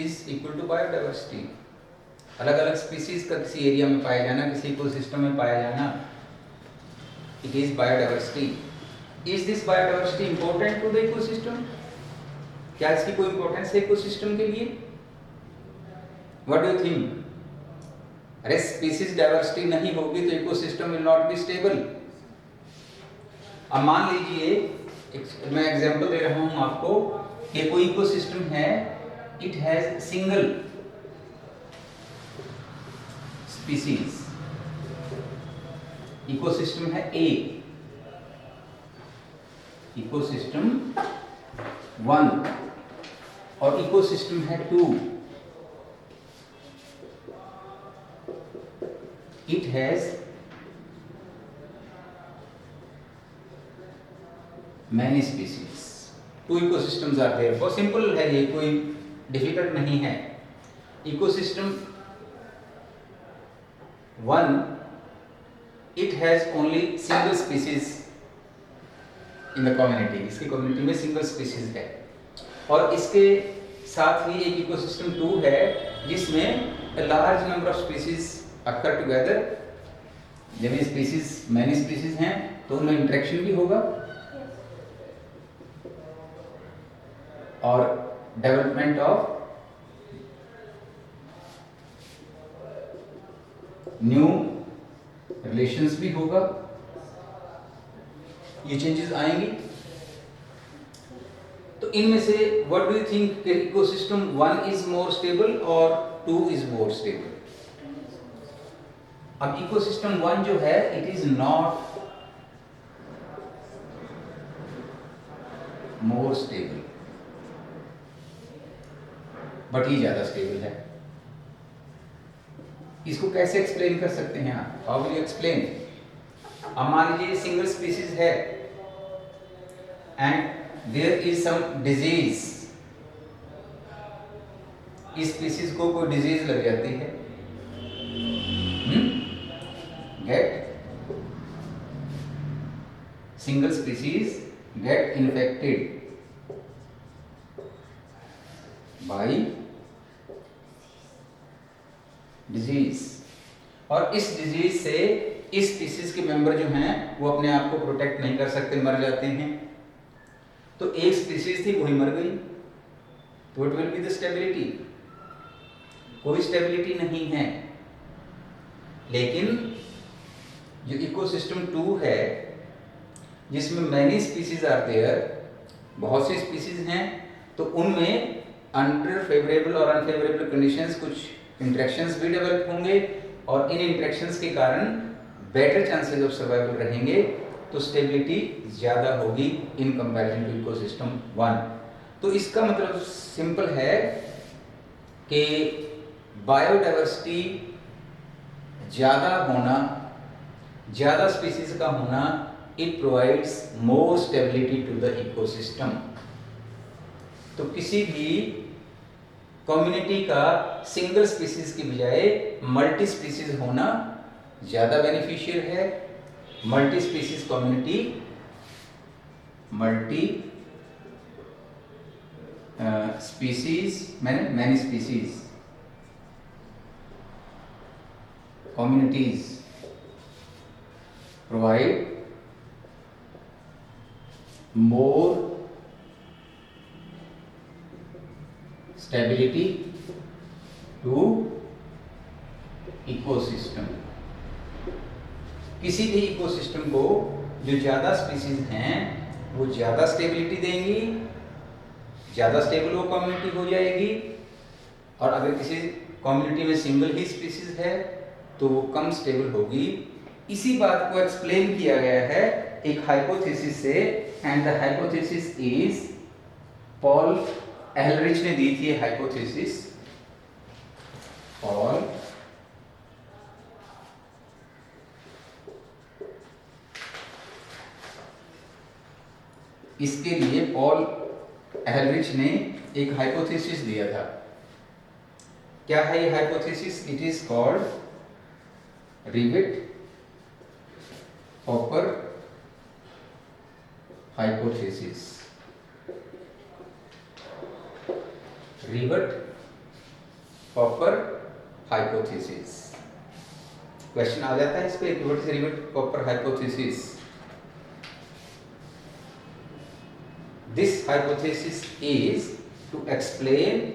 Is equal to biodiversity. अलग अलग species का किसी एरिया में पाया जाना, किसी इकोसिस्टम में पाया जाना, it is biodiversity. Is this biodiversity important to the ecosystem? क्या इसकी कोई इंपॉर्टेंस है इकोसिस्टम के लिए? What do you think? अरे स्पीसीज डाइवर्सिटी नहीं होगी तो ecosystem will not be stable. अब मान लीजिए मैं एग्जांपल दे रहा हूं आपको कि कोई इकोसिस्टम है, it has single species. Ecosystem है ए, इकोसिस्टम 1 और इकोसिस्टम है 2। It has many species. 2 ecosystems are there. बहुत सिंपल है ये, कोई डिफिकल्ट नहीं है। Ecosystem 1 it has only single species in the community. इसकी कम्युनिटी में सिंगल स्पीसीज है। और इसके साथ ही एक इकोसिस्टम 2 है जिसमें large number of species occur together. जब ये स्पीसीज मैनी स्पीसीज हैं तो उनमें इंटरेक्शन भी होगा और डेवलपमेंट ऑफ न्यू रिलेशंस भी होगा। ये चेंजेस आएंगी। तो इनमें से what do you think, ecosystem 1 is more stable और 2 इज मोर स्टेबल? अब इकोसिस्टम 1 जो है it is not more stable, but ये ज्यादा स्टेबल है। इसको कैसे एक्सप्लेन कर सकते हैं आप? How will you explain? अब मान लीजिए सिंगल स्पीसीज है and there is some disease. इस स्पीसीज को कोई डिजीज लग जाती है, get single species get infected by disease. और इस डिजीज से इस स्पीसीज के मेंबर जो हैं वो अपने आप को प्रोटेक्ट नहीं कर सकते, मर जाते हैं। तो एक स्पीसीज थी वही मर गई, तो what will be the stability? कोई स्टेबिलिटी नहीं है। लेकिन जो इकोसिस्टम 2 है जिसमें मैनी स्पीसीज आर देयर, बहुत सी स्पीसीज हैं, तो उनमें अंडर फेवरेबल और अनफेवरेबल कंडीशंस कुछ इंटरेक्शंस भी डेवलप होंगे और इन इंटरेक्शंस के कारण बेटर चांसेस ऑफ सर्वाइवल रहेंगे, तो स्टेबिलिटी ज़्यादा होगी इन कंपैरिजन टू इकोसिस्टम 1। तो इसका मतलब सिंपल है कि बायोडाइवर्सिटी ज़्यादा होना, ज़्यादा स्पीसीज का होना, it provides more stability to the ecosystem. तो किसी भी कम्युनिटी का सिंगल स्पीसीज की बजाय मल्टी स्पीसीज होना ज़्यादा बेनिफिशियल है। Multi species community, multi species many species communities provide more stability to ecosystem। किसी भी इकोसिस्टम को जो ज़्यादा स्पीसीज हैं वो ज़्यादा स्टेबिलिटी देंगी, ज़्यादा स्टेबल वो कम्युनिटी हो जाएगी। और अगर किसी कम्युनिटी में सिंगल ही स्पीसीज है तो वो कम स्टेबल होगी। इसी बात को एक्सप्लेन किया गया है एक हाइपोथेसिस से, and the hypothesis is, Paul Ehrlich ने दी थी हाइपोथेसिस। पॉल इसके लिए पॉल एहलरिच ने एक हाइपोथेसिस दिया था। क्या है ये hypothesis? It is called rivet popper hypothesis. Rivet popper hypothesis. Question आ जाता है इस पे, what is rivet popper hypothesis. This hypothesis is to explain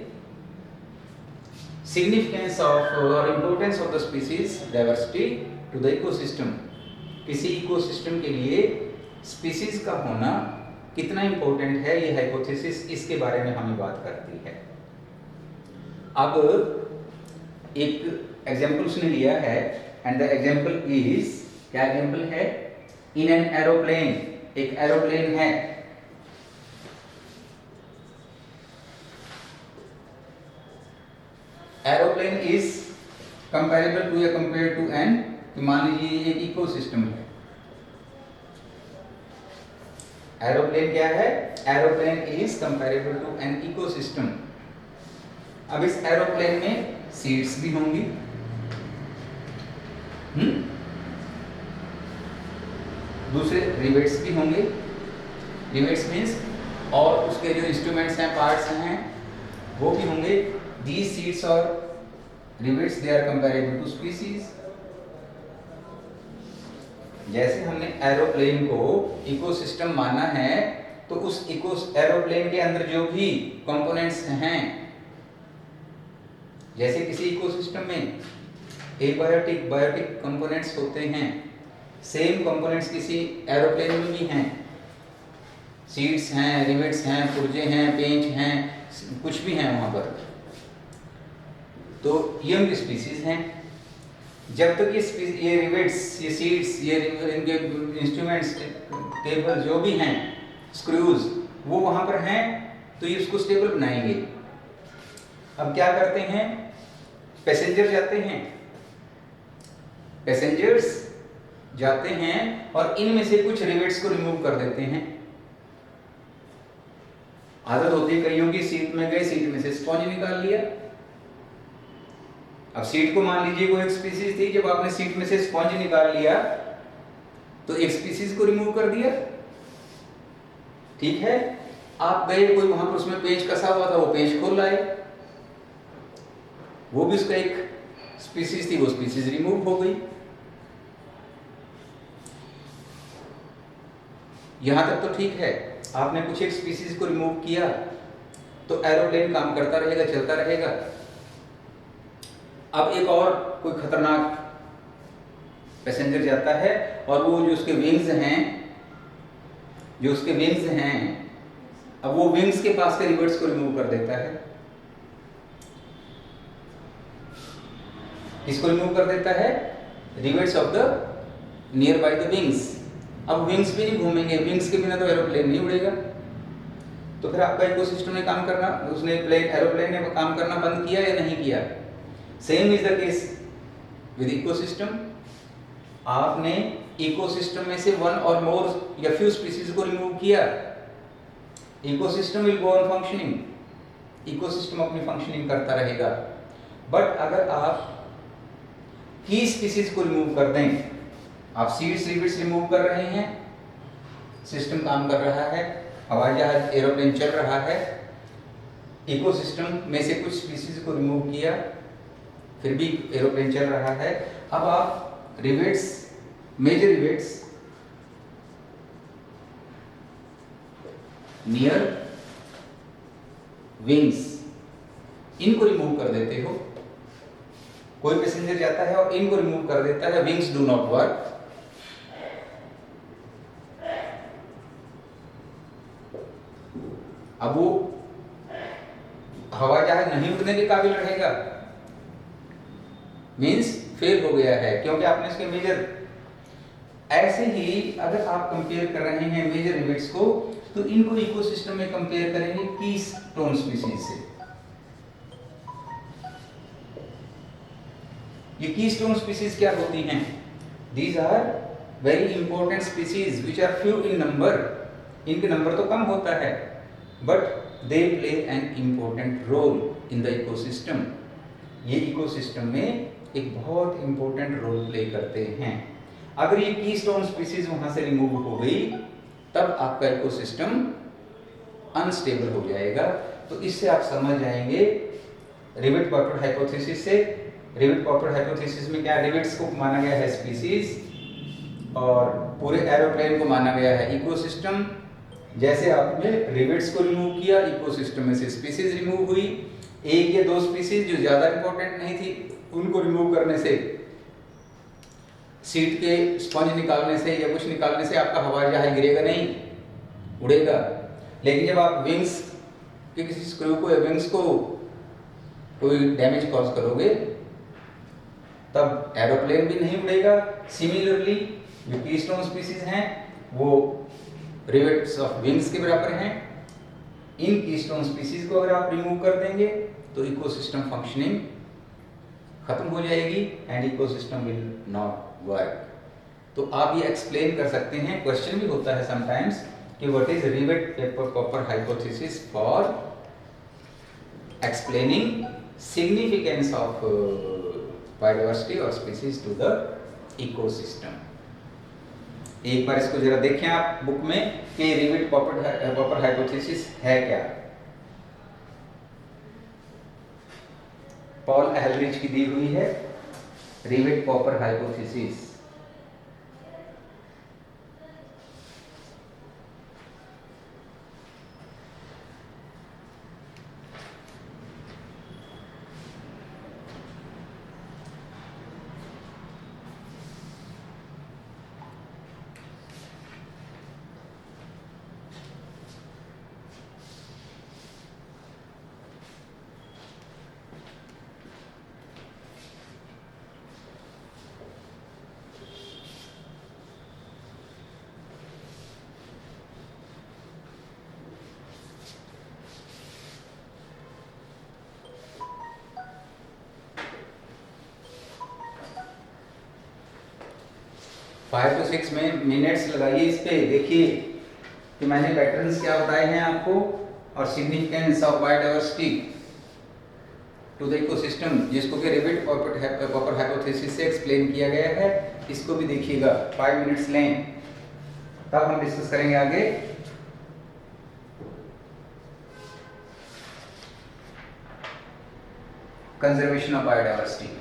significance of or importance of the species diversity to the ecosystem। किसी ecosystem के लिए species का होना कितना इंपॉर्टेंट है, ये हाइपोथेसिस इसके बारे में हमें बात करती है। अब एक एग्जांपल उसने लिया है एंड द एग्जांपल इज, क्या एग्जांपल है, इन एन एरोप्लेन, एक एरोप्लेन है, एरोप्लेन इज कंपेरेबल टू या कंपेयर टू एन, मान लीजिए एक इकोसिस्टम है। एरोप्लेन क्या है, aeroplane is comparable to an ecosystem. अब इस एरोप्लेन में सीट्स भी होंगी, दूसरे रिवेट्स भी होंगे, रिवेट्स मीन्स और उसके जो इंस्ट्रूमेंट्स हैं, पार्ट्स हैं, वो भी होंगे। These seats or rivets they are comparable to species। जैसे हमने एरोप्लेन को इकोसिस्टम माना है, तो उस एरोप्लेन के अंदर जो भी कंपोनेंट्स हैं, जैसे किसी इकोसिस्टम में एबायोटिक कंपोनेंट्स होते हैं, सेम कंपोनेंट्स किसी एरोप्लेन में भी हैं। सीट्स हैं, रिवेट्स हैं, पुर्जे हैं, पेंच हैं, कुछ भी हैं वहां पर। तो ये उनकी स्पीसीज हैं। जब तक ये रिवेट्स, ये सीट्स, ये इनके इंस्ट्रूमेंट्स, टेबल जो भी हैं, स्क्रूज, वो वहां पर हैं, तो ये उसको स्टेबल बनाएंगे। अब क्या करते हैं, पैसेंजर जाते हैं, पैसेंजर्स जाते हैं और इनमें से कुछ रिवेट्स को रिमूव कर देते हैं। आदत होती है कईयों की, सीट में गए, सीट में से स्पॉन्ज निकाल लिया। अब सीट को मान लीजिए कोई एक स्पीसीज थी, जब आपने सीट में से स्पॉन्ज निकाल लिया तो एक स्पीसीज को रिमूव कर दिया, ठीक है। आप गए कोई वहां पर, उसमें पेंच कसा हुआ था, वो पेंच खोल लाए, वो भी उसका एक स्पीसीज थी, वो स्पीसीज रिमूव हो गई। यहां तक तो ठीक है, आपने कुछ एक स्पीसीज को रिमूव किया तो एरोप्लेन काम करता रहेगा, चलता रहेगा। अब एक और कोई खतरनाक पैसेंजर जाता है और वो जो उसके विंग्स हैं, अब वो विंग्स के पास के रिवर्ट्स को रिमूव कर देता है। किसको रिमूव कर देता है, reverts of the near by the wings. अब विंग्स भी नहीं घूमेंगे, विंग्स के बिना तो एरोप्लेन नहीं उड़ेगा। तो फिर आपका इकोसिस्टम ने काम करना, उसने एरोप्लेन ने काम करना बंद किया या नहीं किया। Same is the case with ecosystem. आपने इकोसिस्टम में से वन और मोर या फ्यू स्पीसीज को रिमूव किया, ecosystem will go on functioning, ecosystem अपनी फंक्शनिंग करता रहेगा। बट अगर आप की स्पीसीज को रिमूव कर दें, आप सीड्स रिवेट्स रिमूव कर रहे हैं, सिस्टम काम कर रहा है, हवाई जहाज एरोप्लेन चल रहा है, इकोसिस्टम में से कुछ स्पीसीज को रिमूव किया, फिर भी एरोप्लेन चल रहा है। अब आप rivets, major rivets near wings, इनको रिमूव कर देते हो। कोई पैसेंजर जाता है और इनको रिमूव कर देता है, विंग्स डू नॉट वर्क। अब वो हवाई जहाज नहीं उड़ने के काबिल रहेगा, मीन्स फेल हो गया है, क्योंकि आपने इसके मेजर। ऐसे ही अगर आप कंपेयर कर रहे हैं मेजर रिवेट्स को, तो इनको इकोसिस्टम में कंपेयर करेंगे कीस्टोन स्पीसीज से। ये कीस्टोन स्पीसीज क्या होती हैं? These are very important species which are few in number. इनके नंबर तो कम होता है, but they play an important role in the ecosystem. ये इकोसिस्टम में एक बहुत इंपॉर्टेंट रोल प्ले करते हैं। अगर ये कीस्टोन स्पीसीज वहां से रिमूव हो गई, तब आपका इकोसिस्टम अनस्टेबल हो जाएगा। तो इससे आप समझ जाएंगे रिवेट पॉपर हाइपोथेसिस से। रिवेट पॉपर हाइपोथेसिस में क्या, रिवेट्स को माना गया है स्पीसीज और पूरे एरोप्लेन को माना गया है इकोसिस्टम। जैसे आपने रिवेट्स को रिमूव किया, इकोसिस्टम में से स्पीसीज रिमूव हुई। एक या दो स्पीसीज जो ज़्यादा इंपॉर्टेंट नहीं थी उनको रिमूव करने से, सीट के स्पंज निकालने से या कुछ निकालने से आपका हवाई जहाज गिरेगा नहीं, उड़ेगा। लेकिन जब आप विंग्स के किसी स्क्रू को या विंग्स को कोई डैमेज कॉज करोगे तब एरोप्लेन भी नहीं उड़ेगा। सिमिलरली जो कीस्टोन स्पीसीज हैं वो रिवेट्स ऑफ विंग्स के बराबर हैं। इन कीस्टोन स्पीसीज को अगर आप रिमूव कर देंगे तो इकोसिस्टम फंक्शनिंग खत्म हो जाएगी and ecosystem will not work. तो आप ये एक्सप्लेन कर सकते हैं, क्वेश्चन भी होता है समटाइम्स कि what is rivet paper copper hypothesis for explaining significance of biodiversity और स्पीसीज टू द इकोसिस्टम। एक बार इसको जरा देखें आप बुक में कि रिवेट पॉपर हाइपोथेसिस है क्या। पॉल एहलरिच की दी हुई है rivet popper hypothesis. Five to 6 minutes लगाइए इस पे। देखिए कि मैंने पैटर्न्स क्या बताए हैं आपको और significance of biodiversity to the ecosystem, जिसको कि रिवेट पॉपर हाइपोथेसिस से एक्सप्लेन किया गया है। इसको भी देखिएगा, 5 मिनट्स लें तब हम डिस्कस करेंगे आगे। Conservation of biodiversity.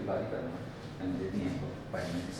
बात करना, दे दिए 5 मिनट्स।